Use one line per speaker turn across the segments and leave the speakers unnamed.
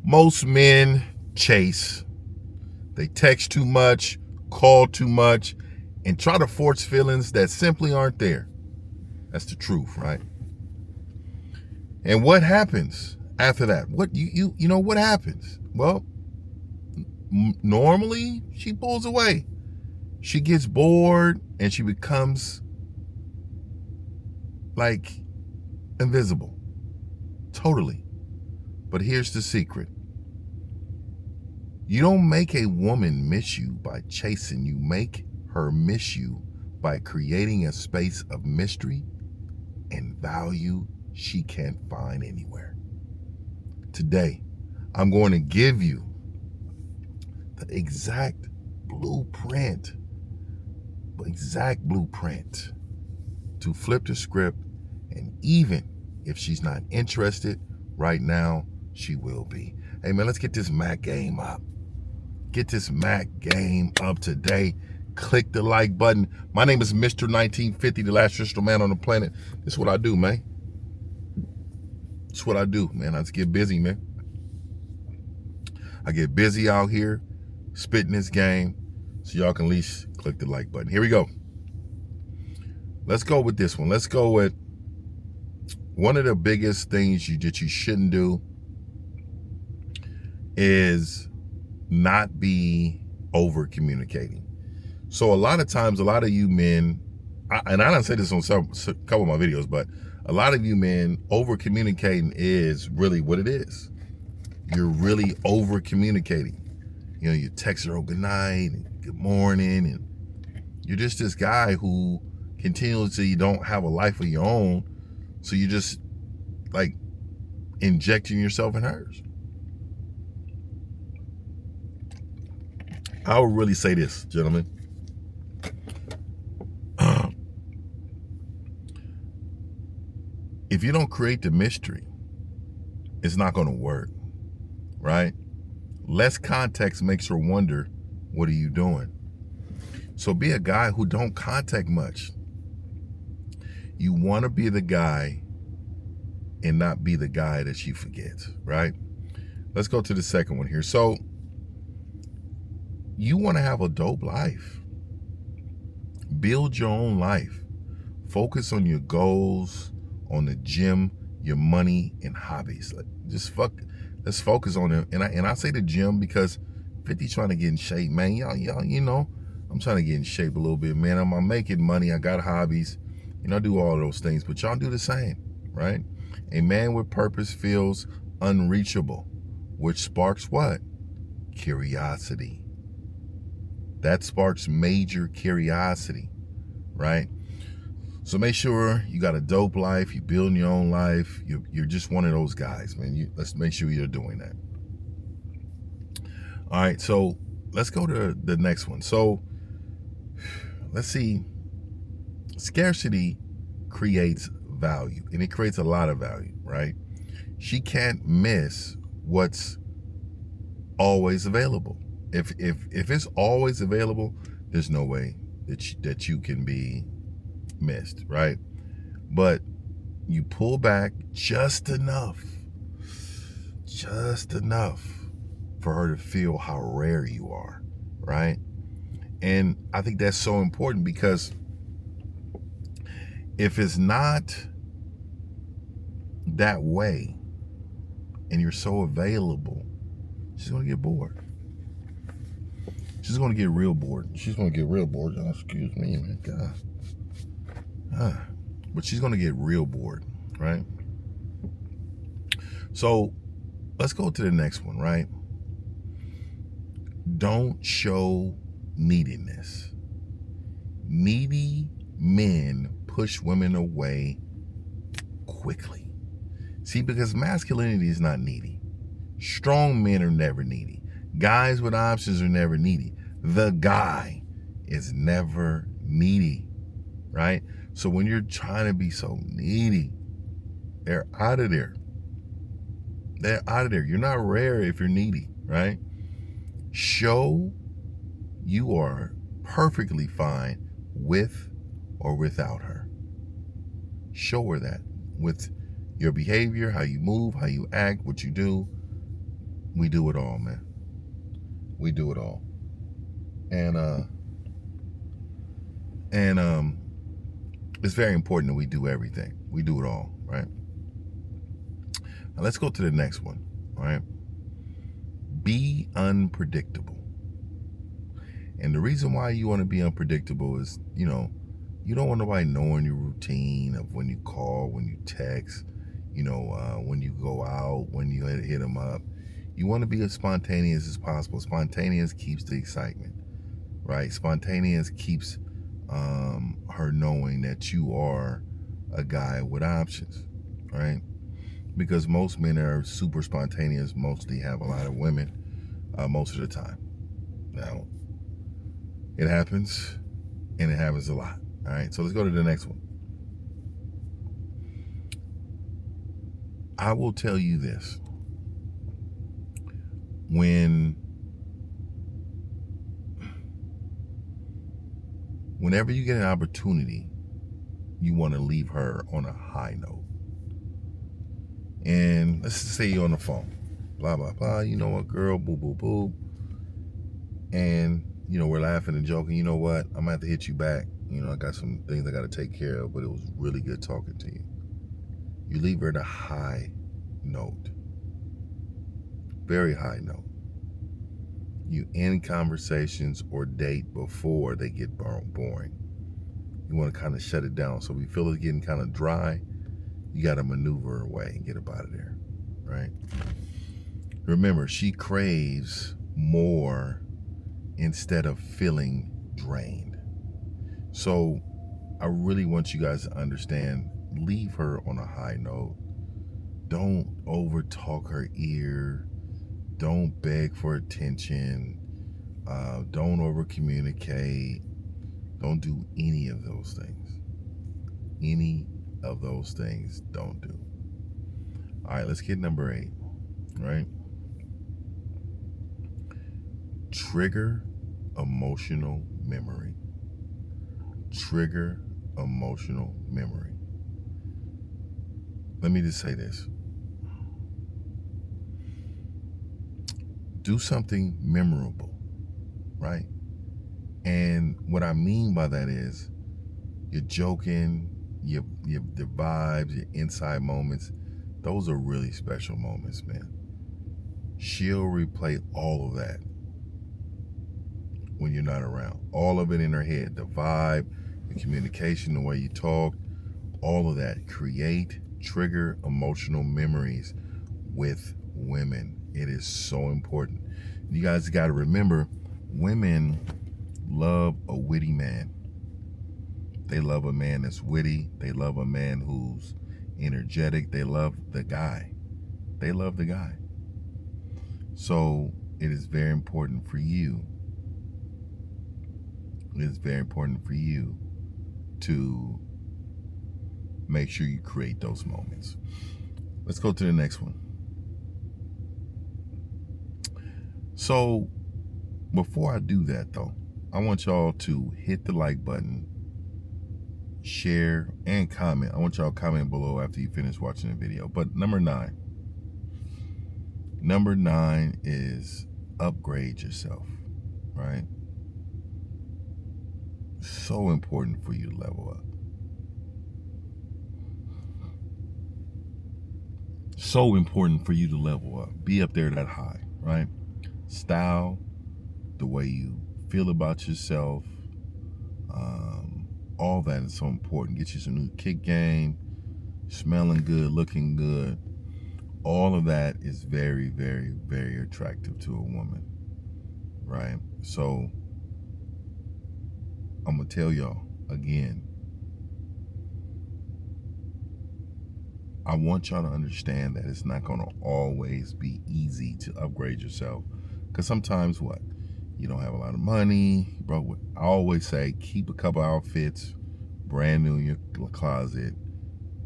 Most men chase. They text too much, call too much, and try to force feelings that simply aren't there. That's the truth, right? And what happens after that? What you know what happens? Well, normally she pulls away. She gets bored and she becomes like invisible. Totally. But here's the secret. You don't make a woman miss you by chasing. You make her miss you by creating a space of mystery and value she can't find anywhere. Today, I'm going to give you the exact blueprint to flip the script, and even if she's not interested right now, she will be. Hey man, let's get this Mac game up. Get this Mac game up today. Click the like button. My name is Mr. 1950, the last crystal man on the planet. This is what I do, man. It's what I do, man. I just get busy, man. I get busy out here spitting this game, so y'all can at least click the like button. Here we go. Let's go with this one. Let's go with one of the biggest things that you shouldn't do is not be over communicating. So a lot of times, a lot of you men, and I don't say this on a couple of my videos, but a lot of you men, over communicating is really what it is. You're really over communicating. You know, you text her, oh, good night and good morning, and you're just this guy who continuously don't have a life of your own, so you just like injecting yourself in hers. I would really say this, gentlemen. If you don't create the mystery, it's not going to work, right? Less context makes her wonder, what are you doing? So be a guy who don't contact much. You want to be the guy and not be the guy that she forgets, right? Let's go to the second one here. So you want to have a dope life. Build your own life. Focus on your goals, on the gym, your money, and hobbies. Like, let's focus on it. And I say the gym because 50 trying to get in shape, man. Y'all, you know, I'm trying to get in shape a little bit, man. I'm making money. I got hobbies. You know, I do all those things, but y'all do the same, right? A man with purpose feels unreachable, which sparks what? Curiosity. That sparks major curiosity, right? So make sure you got a dope life. You're building your own life. You're just one of those guys, man. Let's make sure you're doing that. All right, so let's go to the next one. So let's see. Scarcity creates value, and it creates a lot of value, right? She can't miss what's always available. If it's always available, there's no way that you can be missed, right? But you pull back just enough for her to feel how rare you are, right? And I think that's so important, because if it's not that way and you're so available, she's gonna get bored. She's gonna get real bored. She's gonna get real bored. Oh, excuse me, man. God. But she's gonna get real bored, right? So let's go to the next one, right? Don't show neediness. Needy men push women away quickly. See, because masculinity is not needy. Strong men are never needy. Guys with options are never needy. The guy is never needy, right? So when you're trying to be so needy, they're out of there. They're out of there. You're not rare if you're needy, right? Show you are perfectly fine with or without her. Show her that with your behavior, how you move, how you act, what you do. We do it all, man. We do it all. And it's very important that we do everything. We do it all, right? Now let's go to the next one, all right? Be unpredictable. And the reason why you want to be unpredictable is, you don't want nobody knowing your routine of when you call, when you text, when you go out, when you hit them up. You want to be as spontaneous as possible. Spontaneous keeps the excitement, right? Spontaneous keeps her knowing that you are a guy with options, right? Because most men are super spontaneous, mostly have a lot of women most of the time. Now, it happens, and it happens a lot. All right, so let's go to the next one. I will tell you this. Whenever you get an opportunity, you want to leave her on a high note. And let's just say you're on the phone. Blah, blah, blah. You know what, girl? Boo, boo, boo. And, we're laughing and joking. You know what? I'm going to have to hit you back. I got some things I got to take care of, but it was really good talking to you. You leave her at a high note. Very high note. You end conversations or date before they get boring. You want to kind of shut it down. So if you feel it's getting kind of dry, you got to maneuver away and get up out of there, right? Remember, she craves more instead of feeling drained. So I really want you guys to understand, leave her on a high note. Don't over talk her ear. Don't beg for attention. Don't over communicate. Don't do any of those things. Any of those things don't do. All right, let's get number 8, right? Trigger emotional memory. Trigger emotional memory. Let me just say this. Do something memorable, right? And what I mean by that is you're joking, your vibes, your inside moments. Those are really special moments, man. She'll replay all of that when you're not around. All of it in her head. The vibe, the communication, the way you talk, all of that. Trigger emotional memories with women. It is so important. You guys got to remember, women love a witty man. They love a man that's witty. They love a man who's energetic. They love the guy. They love the guy. So it is very important for you. It is very important for you to make sure you create those moments. Let's go to the next one. So before I do that, though, I want y'all to hit the like button, share, and comment. I want y'all to comment below after you finish watching the video. But number 9 is upgrade yourself, right? So important for you to level up. So important for you to level up. Be up there that high, right? Style, the way you feel about yourself, all that is so important. Get you some new kick game, smelling good, looking good. All of that is very, very, very attractive to a woman, right? So I'm going to tell y'all again, I want y'all to understand that it's not going to always be easy to upgrade yourself. Because sometimes what? You don't have a lot of money. Bro, I always say keep a couple outfits brand new in your closet,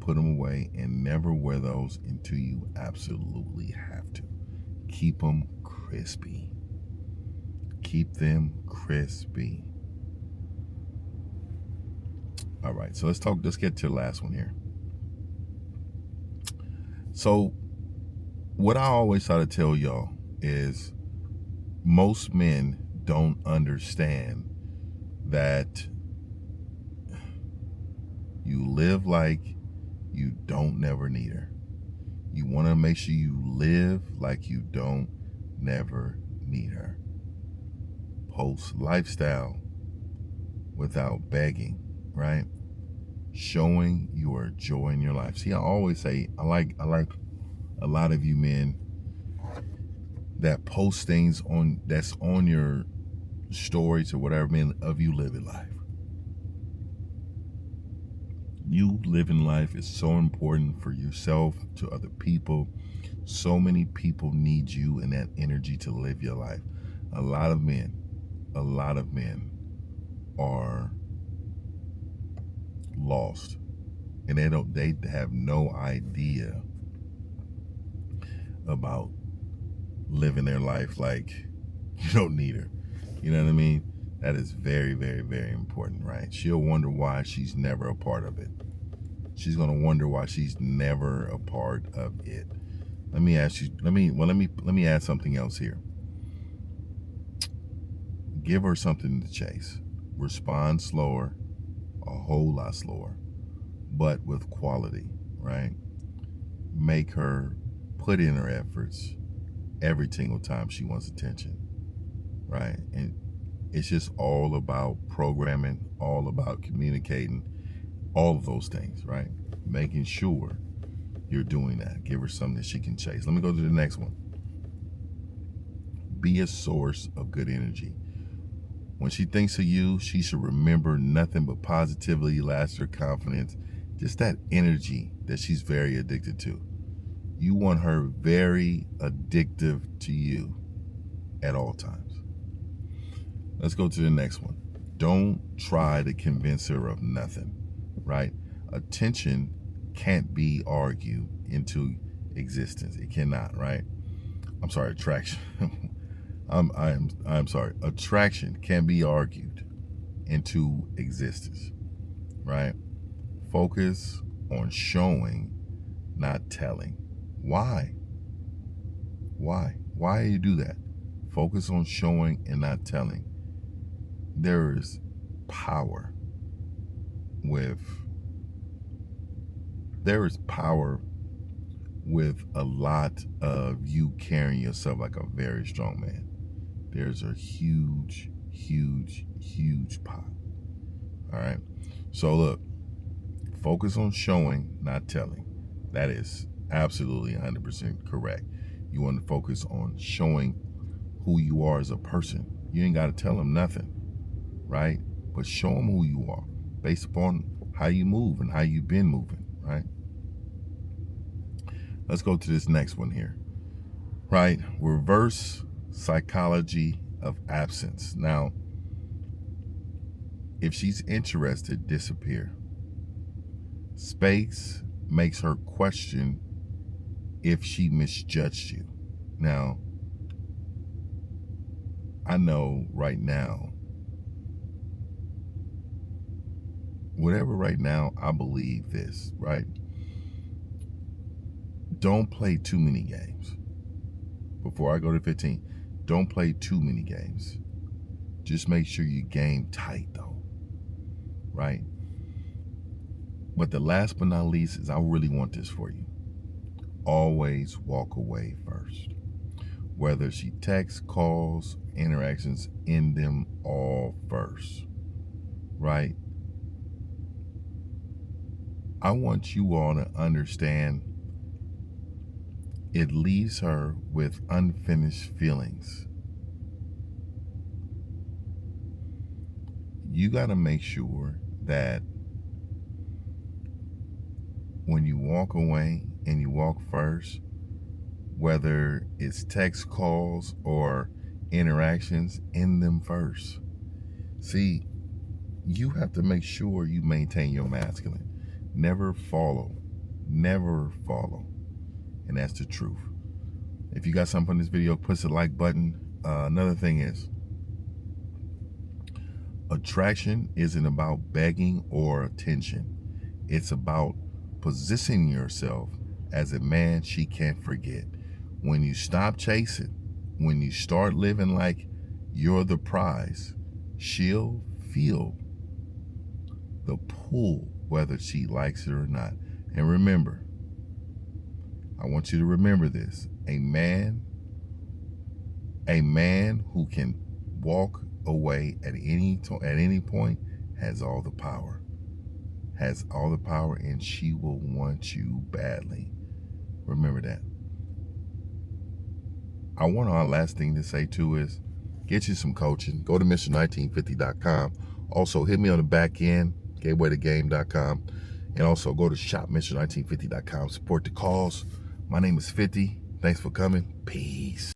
put them away, and never wear those until you absolutely have to. Keep them crispy. Keep them crispy. All right, so let's get to the last one here. So what I always try to tell y'all is most men don't understand that you live like you don't never need her. You want to make sure you live like you don't never need her. Post lifestyle without begging, right? Showing your joy in your life. See, I always say I like a lot of you men that post things on that's on your stories or whatever, man, of you living life. You living life is so important for yourself, to other people. So many people need you and that energy to live your life. A lot of men are lost, and they have no idea about living their life like you don't need her. You know what I mean? That is very, very, very important, right? She'll wonder why she's never a part of it. She's gonna wonder why she's never a part of it. Let me ask you. Let me add something else here. Give her something to chase. Respond slower, a whole lot slower, but with quality, right? Make her put in her efforts every single time she wants attention, right? And it's just all about programming, all about communicating, all of those things, right? Making sure you're doing that. Give her something that she can chase. Let me go to the next one. Be a source of good energy. When she thinks of you, she should remember nothing but positivity, laughter, confidence, just that energy that she's very addicted to. You want her very addictive to you at all times. Let's go to the next one. Don't try to convince her of nothing, right? Attention can't be argued into existence. It cannot, right? I'm sorry, attraction. I'm sorry. Attraction can be argued into existence, right? Focus on showing, not telling. Why? Why do you do that? Focus on showing and not telling. There is power with a lot of you carrying yourself like a very strong man. There's a huge, huge, huge pot. All right. So look, focus on showing, not telling. That is absolutely 100% correct. You want to focus on showing who you are as a person. You ain't got to tell them nothing, right? But show them who you are based upon how you move and how you've been moving, right? Let's go to this next one here, right? Reverse psychology of absence. Now, if she's interested, disappear. Space makes her question if she misjudged you. Now, I know right now, I believe this, right? Don't play too many games. Before I go to 15, don't play too many games. Just make sure you game tight though, right? But the last but not least is I really want this for you. Always walk away first. Whether she texts, calls, interactions, end them all first, right? I want you all to understand it leaves her with unfinished feelings. You got to make sure that when you walk away and you walk first, whether it's text, calls, or interactions, end them first. See, you have to make sure you maintain your masculine. Never follow. And that's the truth. If you got something on this video, push the like button. Another thing is, attraction isn't about begging or attention. It's about positioning yourself as a man she can't forget. When you stop chasing, when you start living like you're the prize, she'll feel the pull whether she likes it or not. And remember, I want you to remember this. A man who can walk away at any point has all the power. And she will want you badly. Remember that. Our last thing to say too is get you some coaching. Go to Mr1950.com. Also hit me on the back end, gatewaytogame.com. And also go to shopmr1950.com. Support the cause. My name is 50. Thanks for coming. Peace.